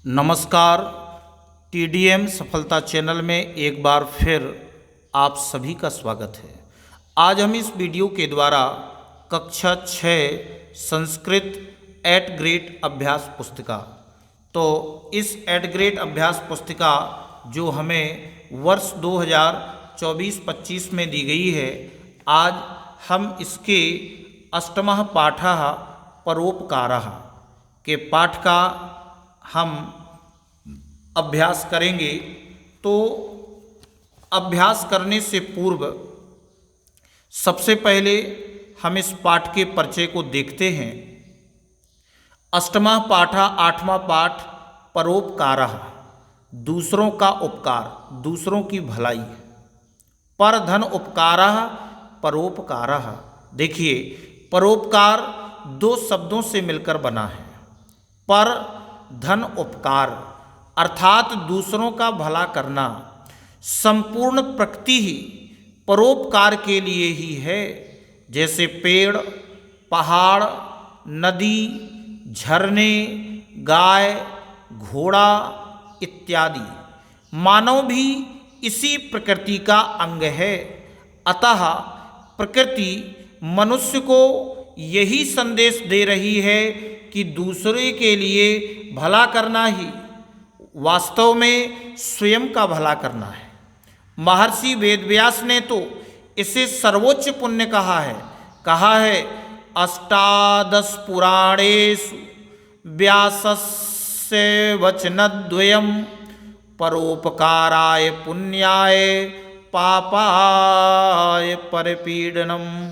नमस्कार। TDM सफलता channel में एक बार फिर आप सभी का स्वागत है। आज हम इस वीडियो के द्वारा कक्षा 6 संस्कृत एट ग्रेड अभ्यास पुस्तिका, तो इस एट ग्रेड अभ्यास पुस्तिका जो हमें वर्ष 2024-25 में दी गई है, आज हम इसके अष्टमः पाठः परोपकारः के पाठ का हम अभ्यास करेंगे। तो अभ्यास करने से पूर्व सबसे पहले हम इस पाठ के परिचय को देखते हैं। अष्टमः पाठः, आठवां पाठ, परोपकारः, दूसरों का उपकार, दूसरों की भलाई। पर धन उपकारः परोपकारः। देखिए, परोपकार दो शब्दों से मिलकर बना है। पर धन उपकार अर्थात दूसरों का भला करना। संपूर्ण प्रकृति ही परोपकार के लिए ही है। जैसे पेड़, पहाड़, नदी, झरने, गाय, घोड़ा इत्यादि। मानव भी इसी प्रकृति का अंग है। अतः प्रकृति मनुष्य को यही संदेश दे रही है कि दूसरे के लिए भला करना ही वास्तव में स्वयं का भला करना है। महर्षि वेदव्यास ने तो इसे सर्वोच्च पुण्य कहा है अष्टादश पुराणेषु व्यासस्य वचनद्वयम् परोपकाराय पुण्याय पापाय परपीडनम्।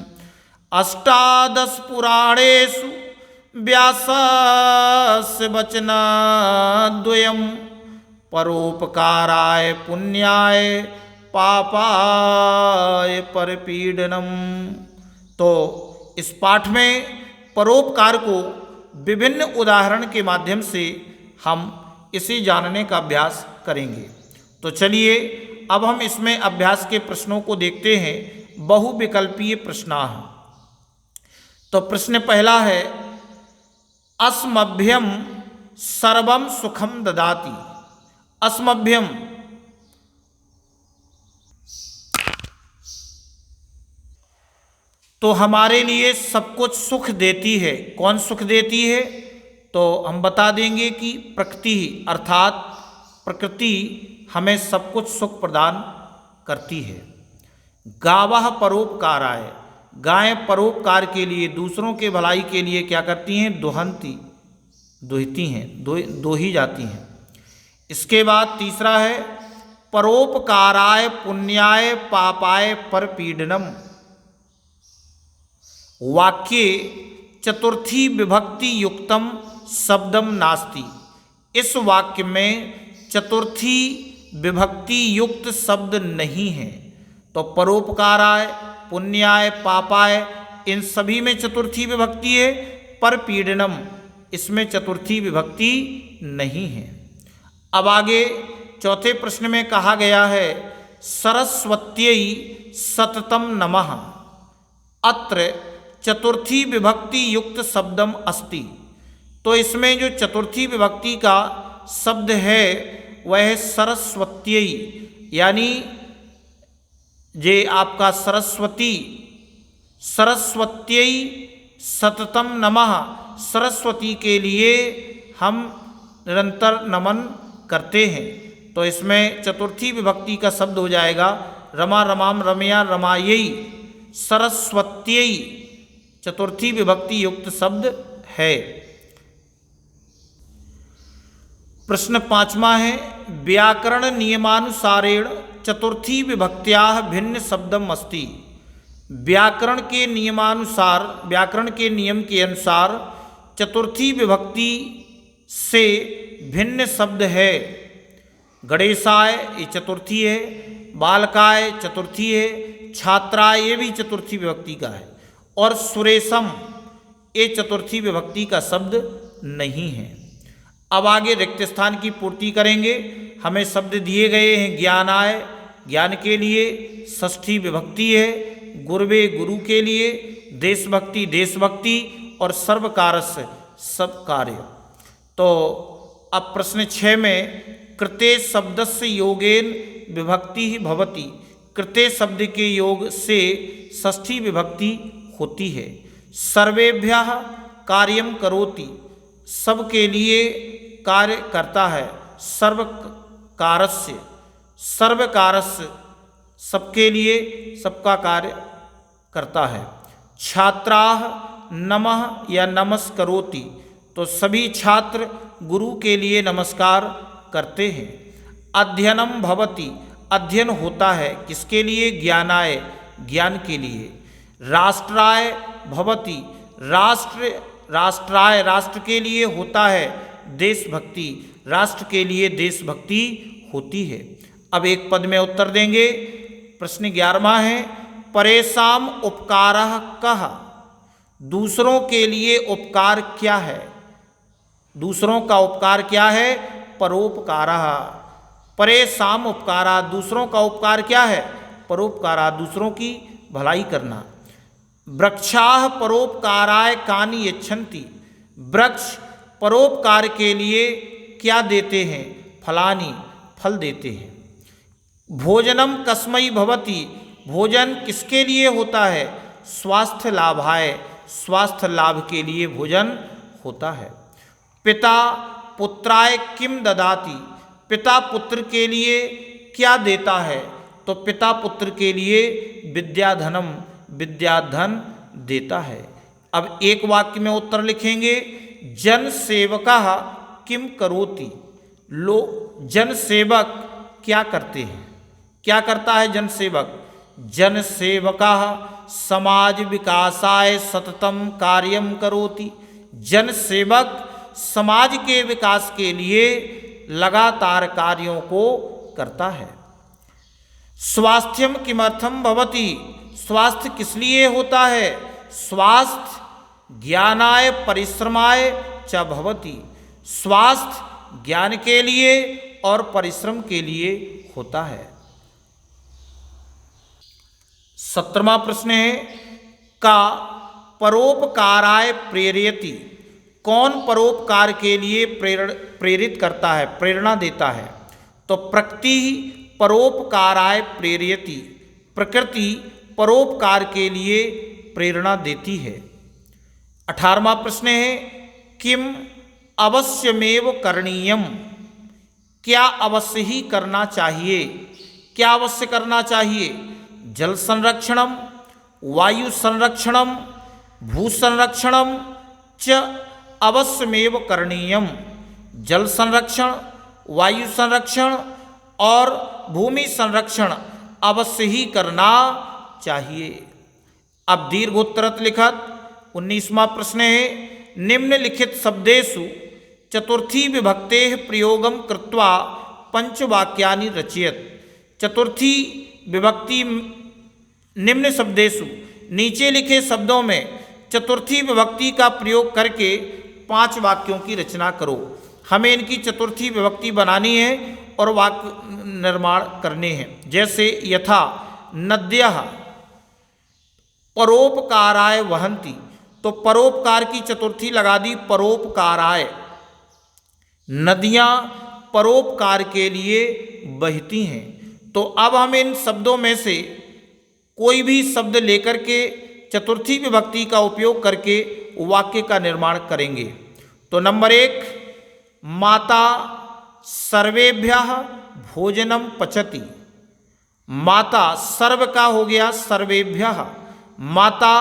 अष्टादश पुराणेषु व्यासस्य वचनद्वयम् परोपकाराय पुण्याय पापाय परपीडनम्। तो इस पाठ में परोपकार को विभिन्न उदाहरण के माध्यम से हम इसे जानने का अभ्यास करेंगे। तो चलिए अब हम इसमें अभ्यास के प्रश्नों को देखते हैं। बहुविकल्पीय प्रश्नाः। तो प्रश्न पहला है, अस्मभ्यम सर्वम सुखम ददाति। अस्मभ्यम तो हमारे लिए सब कुछ सुख देती है। कौन सुख देती है? तो हम बता देंगे कि प्रकृति ही, अर्थात प्रकृति हमें सब कुछ सुख प्रदान करती है। गावः परोपकाराय, गायें परोपकार के लिए, दूसरों के भलाई के लिए क्या करती हैं? दुहती हैं, दोही जाती हैं। इसके बाद तीसरा है परोपकाराय पुण्याय पापाय परपीडनम्। वाक्ये चतुर्थी विभक्ति युक्तम शब्दम नास्ति। इस वाक्य में चतुर्थी विभक्ति युक्त शब्द नहीं है। तो परोपकाराय, पुण्याय, पापाय, इन सभी में चतुर्थी विभक्ति है। परपीडनम, इसमें चतुर्थी विभक्ति नहीं है। अब आगे चौथे प्रश्न में कहा गया है सरस्वत्यै सततम नमः। अत्र चतुर्थी विभक्ति युक्त शब्दम अस्ति। तो इसमें जो चतुर्थी विभक्ति का शब्द है वह है सरस्वत्यै, यानी जे आपका सरस्वती, सरस्वत्यै सततम नमः, सरस्वती के लिए हम निरंतर नमन करते हैं। तो इसमें चतुर्थी विभक्ति का शब्द हो जाएगा रमा रमाम रमया रमायै। सरस्वत्यै चतुर्थी विभक्ति युक्त शब्द है। प्रश्न पांचवा है व्याकरण नियमानुसारेण चतुर्थी विभक्त्याः भिन्न शब्दम अस्ति। व्याकरण के नियमानुसार, व्याकरण के नियम के अनुसार चतुर्थी विभक्ति से भिन्न शब्द है। गणेशाय ये चतुर्थी है, बालकाय चतुर्थी है, छात्राय ये भी चतुर्थी विभक्ति का है, और सुरेशम ये चतुर्थी विभक्ति का शब्द नहीं है। अब आगे रिक्त स्थान की पूर्ति करेंगे। हमें शब्द दिए गए हैं ज्ञानाय, ज्ञान के लिए षष्ठी विभक्ति है। गुरवे, गुरु के लिए। देशभक्ति, देशभक्ति, और सर्वकारस्य, सब कार्य। तो अब प्रश्न 6 में कृते शब्दस्य योगेन विभक्ति ही भवति। कृते शब्द के योग से षष्ठी विभक्ति होती है। सर्वेभ्यः कार्यम करोति, सबके लिए कार्य करता है। सर्वकारस्य, सर्वकारस्य सबके लिए सबका कार्य करता है। छात्राः नमः या नमस्करोति, तो सभी छात्र गुरु के लिए नमस्कार करते हैं। अध्ययनम भवति, अध्ययन होता है किसके लिए? ज्ञानाय, ज्ञान के लिए। राष्ट्राय भवति, राष्ट्राय राष्ट्र के लिए होता है। देशभक्ति, राष्ट्र के लिए देशभक्ति होती है। अब एक पद में उत्तर देंगे। प्रश्न 11वां है, परेशान उपकारः कः, दूसरों के लिए उपकार क्या है? दूसरों का उपकार क्या है? परोपकारः। परेशान उपकारा, दूसरों का उपकार क्या है? परोपकारा, दूसरों की भलाई करना। वृक्षाः परोपकाराय कानि यच्छन्ति, वृक्ष परोपकार के लिए क्या देते हैं? फलानि, फल देते हैं। भोजनम कस्मै भवति, भोजन किसके लिए होता है? स्वास्थ्य लाभाय, स्वास्थ्य लाभ के लिए भोजन होता है। पिता पुत्राय किम ददाति, पिता पुत्र के लिए क्या देता है? तो पिता पुत्र के लिए विद्याधनम, विद्याधन देता है। अब एक वाक्य में उत्तर लिखेंगे। जन सेवकः किम करोति, जन सेवक क्या करते हैं? क्या करता है जन सेवक? जन सेवकः समाज विकासाय सततम कार्यम करोति, जन सेवक समाज के विकास के लिए लगातार कार्यों को करता है। स्वास्थ्यम किमर्थम भवति, स्वास्थ्य किस लिए होता है? स्वास्थ्य ज्ञानाय परिश्रमाय च भवति, स्वास्थ्य ज्ञान के लिए और परिश्रम के लिए होता है। 17वां प्रश्न है, का परोपकाराय प्रेरयति, कौन परोपकार के लिए प्रेरित करता है, प्रेरणा देता है? तो प्रकृति परोपकाराय प्रेरयति, प्रकृति परोपकार के लिए प्रेरणा देती है। 18वां प्रश्न है, किम अवश्यमेव करणीयम, क्या अवश्य ही करना चाहिए? क्या अवश्य करना चाहिए? जल संरक्षणम, वायु संरक्षणम, भू संरक्षणम च अवश्यमेव करणीयम। जल संरक्षण, वायु संरक्षण और भूमि संरक्षण अवश्य ही करना चाहिए। अब दीर्घोत्तरत लिखत 19वां प्रश्न है, निम्नलिखित शब्देषु चतुर्थी विभक्तेः प्रयोगम कृत्वा पंचवाक्यानि रचयत। चतुर्थी विभक्ति निम्न शब्देषु, नीचे लिखे शब्दों में चतुर्थी विभक्ति का प्रयोग करके 5 वाक्यों की रचना करो। हमें इनकी चतुर्थी विभक्ति बनानी है और वाक्य निर्माण करने हैं। जैसे यथा नद्यः परोपकाराय वहन्ति, तो परोपकार की चतुर्थी लगा दी परोपकाराय। नदियाँ परोपकार के लिए बहती हैं। तो अब हम इन शब्दों में से कोई भी शब्द लेकर के चतुर्थी विभक्ति का उपयोग करके वाक्य का निर्माण करेंगे। तो नंबर 1, माता सर्वेभ्यः भोजनम पचति। माता सर्व का हो गया सर्वेभ्यः, माता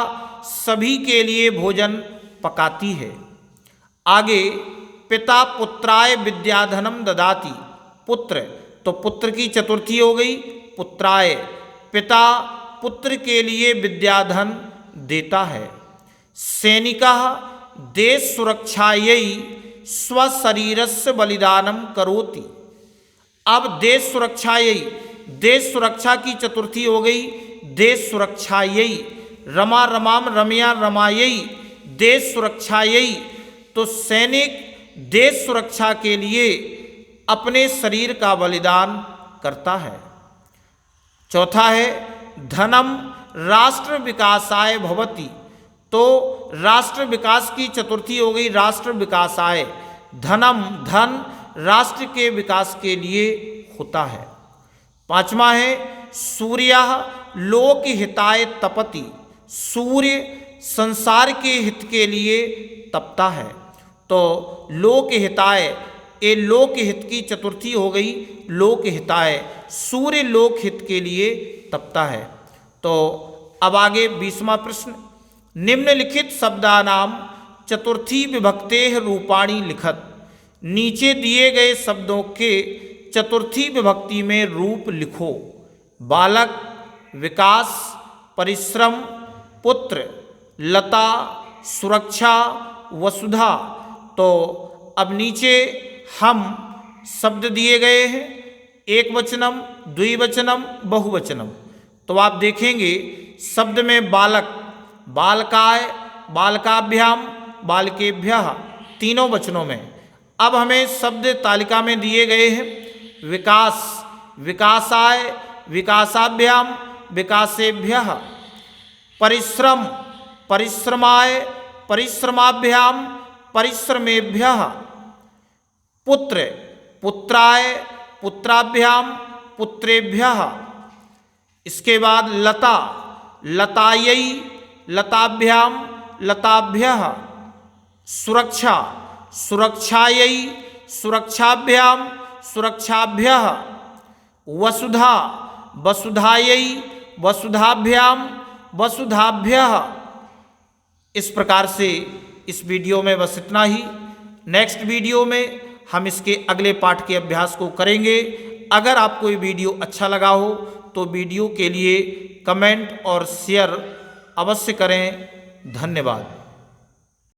सभी के लिए भोजन पकाती है। आगे पिता पुत्राय विद्याधनम ददाति, पुत्र, तो पुत्र की चतुर्थी हो गई पुत्राय, पिता पुत्र के लिए विद्याधन देता है। सैनिकः देश सुरक्षायै स्वशरीरस्य बलिदानम करोति। अब देश सुरक्षायै, देश सुरक्षा की चतुर्थी हो गई देश सुरक्षायै, रमा रमाम रमया रमायै, देश सुरक्षायै, तो सैनिक देश सुरक्षा के लिए अपने शरीर का बलिदान करता है। चौथा है धनम राष्ट्र विकासाय भवति, तो राष्ट्र विकास की चतुर्थी हो गई राष्ट्र विकासाय। धनम धन राष्ट्र के विकास के लिए होता है। पांचवा है सूर्यः लोक हिताय तपति, सूर्य संसार के हित के लिए तपता है। तो लोक हिताय, ये लोक हित की चतुर्थी हो गई, लोक हिताय, सूर्य लोक हित के लिए तपता है। तो अब आगे 20वां प्रश्न, निम्नलिखित शब्दानाम चतुर्थी विभक्तेः रूपाणि लिखत, नीचे दिए गए शब्दों के चतुर्थी विभक्ति में रूप लिखो। बालक, विकास, परिश्रम, पुत्र, लता, सुरक्षा, वसुधा। तो अब नीचे हम शब्द दिए गए हैं, एक वचनम, द्विवचनम, बहुवचनम। तो आप देखेंगे शब्द में बालक, बालकाय, बालकाभ्याम, बालकेभ्यः, तीनों वचनों में। अब हमें शब्द तालिका में दिए गए हैं विकास, विकासाय, विकासाभ्याम, विकासेभ्यः, परिश्रम, परिश्रमाय, परिश्रमाभ्याम, परिश्रमेभ्यः, पुत्र, पुत्राय, पुत्राभ्याम, पुत्रेभ्यः। इसके बाद लता, लतायै, लताभ्याम, लताभ्यः, सुरक्षा, सुरक्षायै, सुरक्षाभ्याम, सुरक्षाभ्यः, वसुधा, वसुधायै, वसुधाभ्याम, वसुधाभ्यः। इस प्रकार से इस वीडियो में बस इतना ही। नेक्स्ट वीडियो में हम इसके अगले पाठ के अभ्यास को करेंगे। अगर आपको ये वीडियो अच्छा लगा हो तो वीडियो के लिए कमेंट और शेयर अवश्य करें। धन्यवाद।